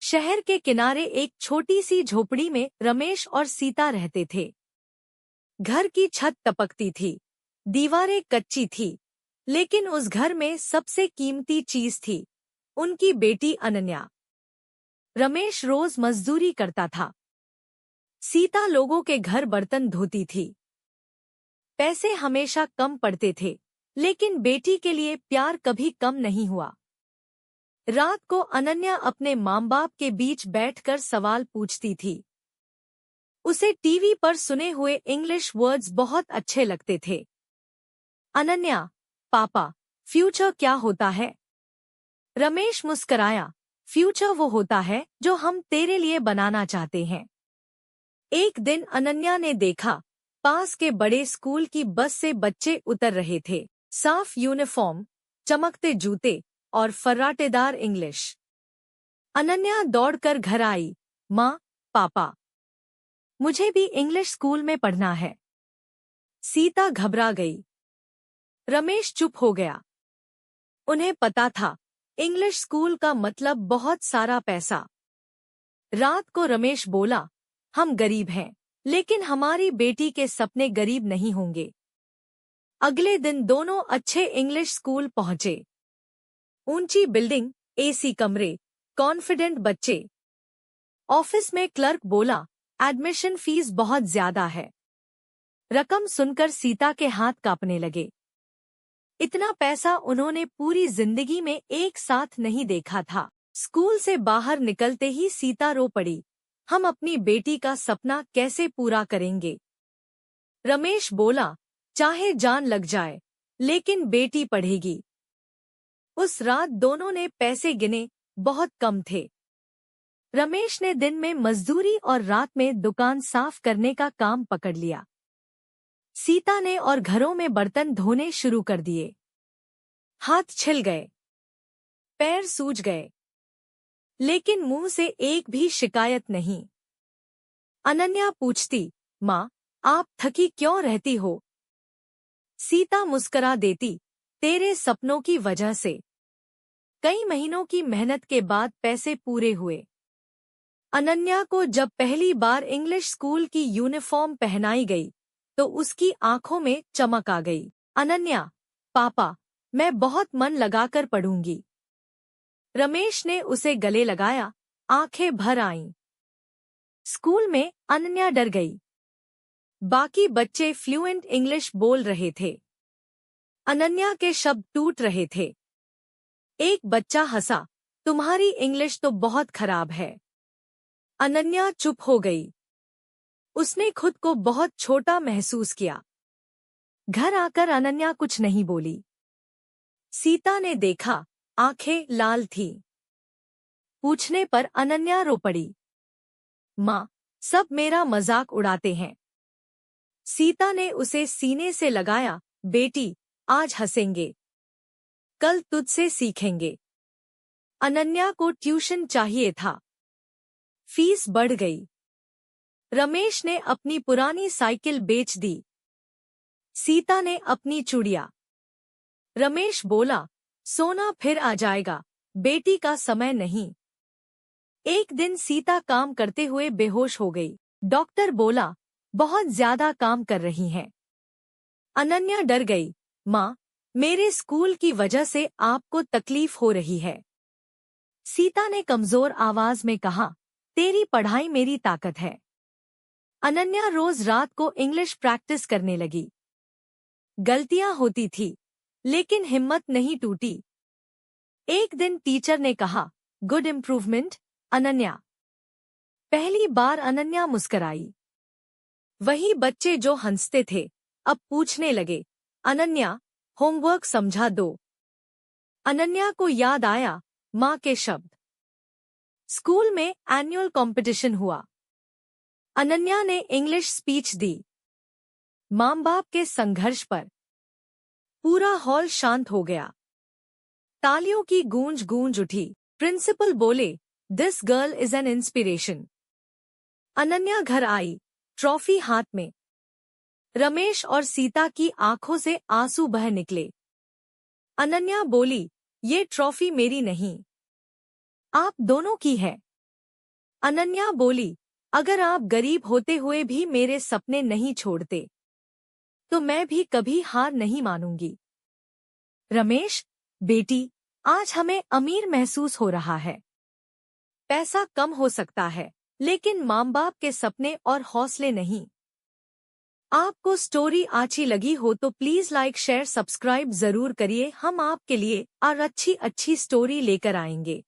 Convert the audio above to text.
शहर के किनारे एक छोटी सी झोपड़ी में रमेश और सीता रहते थे। घर की छत टपकती थी, दीवारें कच्ची थी, लेकिन उस घर में सबसे कीमती चीज थी उनकी बेटी अनन्या। रमेश रोज मजदूरी करता था। सीता लोगों के घर बर्तन धोती थी। पैसे हमेशा कम पड़ते थे, लेकिन बेटी के लिए प्यार कभी कम नहीं हुआ। रात को अनन्या अपने माँ बाप के बीच बैठकर सवाल पूछती थी। उसे टीवी पर सुने हुए इंग्लिश वर्ड्स बहुत अच्छे लगते थे। अनन्या, पापा, फ्यूचर क्या होता है? रमेश मुस्कराया। फ्यूचर वो होता है जो हम तेरे लिए बनाना चाहते हैं। एक दिन अनन्या ने देखा, पास के बड़े स्कूल की बस से बच्चे उतर रहे थे। साफ यूनिफॉर्म, चमकते जूते और फर्राटेदार इंग्लिश। अनन्या दौड़कर घर आई। माँ, पापा, मुझे भी इंग्लिश स्कूल में पढ़ना है। सीता घबरा गई। रमेश चुप हो गया। उन्हें पता था, इंग्लिश स्कूल का मतलब बहुत सारा पैसा। रात को रमेश बोला, हम गरीब हैं, लेकिन हमारी बेटी के सपने गरीब नहीं होंगे। अगले दिन दोनों अच्छे इंग्लिश स्कूल पहुंचे। ऊंची बिल्डिंग, एसी कमरे, कॉन्फिडेंट बच्चे। ऑफिस में क्लर्क बोला, एडमिशन फीस बहुत ज्यादा है। रकम सुनकर सीता के हाथ कांपने लगे। इतना पैसा उन्होंने पूरी जिंदगी में एक साथ नहीं देखा था। स्कूल से बाहर निकलते ही सीता रो पड़ी। हम अपनी बेटी का सपना कैसे पूरा करेंगे? रमेश बोला, चाहे जान लग जाए, लेकिन बेटी पढ़ेगी। उस रात दोनों ने पैसे गिने, बहुत कम थे। रमेश ने दिन में मजदूरी और रात में दुकान साफ करने का काम पकड़ लिया। सीता ने और घरों में बर्तन धोने शुरू कर दिए। हाथ छिल गए, पैर सूज गए, लेकिन मुंह से एक भी शिकायत नहीं। अनन्या पूछती, माँ, आप थकी क्यों रहती हो? सीता मुस्करा देती, तेरे सपनों की वजह से। कई महीनों की मेहनत के बाद पैसे पूरे हुए। अनन्या को जब पहली बार इंग्लिश स्कूल की यूनिफॉर्म पहनाई गई, तो उसकी आंखों में चमक आ गई। अनन्या, पापा, मैं बहुत मन लगाकर पढ़ूंगी। रमेश ने उसे गले लगाया, आंखें भर आईं। स्कूल में अनन्या डर गई। बाकी बच्चे फ्लुएंट इंग्लिश बोल रहे थे। अनन्या के शब्द टूट रहे थे। एक बच्चा हंसा, तुम्हारी इंग्लिश तो बहुत खराब है। अनन्या चुप हो गई। उसने खुद को बहुत छोटा महसूस किया। घर आकर अनन्या कुछ नहीं बोली। सीता ने देखा, आंखें लाल थीं। पूछने पर अनन्या रो पड़ी। माँ, सब मेरा मजाक उड़ाते हैं। सीता ने उसे सीने से लगाया, बेटी, आज हंसेंगे, कल तुझसे सीखेंगे। अनन्या को ट्यूशन चाहिए था। फीस बढ़ गई। रमेश ने अपनी पुरानी साइकिल बेच दी। सीता ने अपनी चूड़ियां। रमेश बोला, सोना फिर आ जाएगा, बेटी का समय नहीं। एक दिन सीता काम करते हुए बेहोश हो गई। डॉक्टर बोला, बहुत ज्यादा काम कर रही हैं। अनन्या डर गई। माँ, मेरे स्कूल की वजह से आपको तकलीफ हो रही है। सीता ने कमजोर आवाज में कहा, तेरी पढ़ाई मेरी ताकत है। अनन्या रोज रात को इंग्लिश प्रैक्टिस करने लगी। गलतियां होती थी, लेकिन हिम्मत नहीं टूटी। एक दिन टीचर ने कहा, गुड इम्प्रूवमेंट, अनन्या। पहली बार अनन्या मुस्कराई। वही बच्चे जो हंसते थे, अब पूछने लगे, अनन्या, होमवर्क समझा दो। अनन्या को याद आया, माँ के शब्द। स्कूल में एनुअल कंपटीशन हुआ। अनन्या ने इंग्लिश स्पीच दी। माँ बाप के संघर्ष पर पूरा हॉल शांत हो गया। तालियों की गूंज गूंज उठी। प्रिंसिपल बोले, this girl is an inspiration. Ananya घर आई, ट्रॉफी हाथ में। रमेश और सीता की आंखों से आंसू बह निकले। अनन्या बोली, ये ट्रॉफी मेरी नहीं, आप दोनों की है। अनन्या बोली, अगर आप गरीब होते हुए भी मेरे सपने नहीं छोड़ते तो मैं भी कभी हार नहीं मानूंगी। रमेश, बेटी, आज हमें अमीर महसूस हो रहा है। पैसा कम हो सकता है, लेकिन माँ बाप के सपने और हौसले नहीं। आपको स्टोरी अच्छी लगी हो तो प्लीज लाइक शेयर सब्सक्राइब जरूर करिए। हम आपके लिए और अच्छी अच्छी स्टोरी लेकर आएंगे।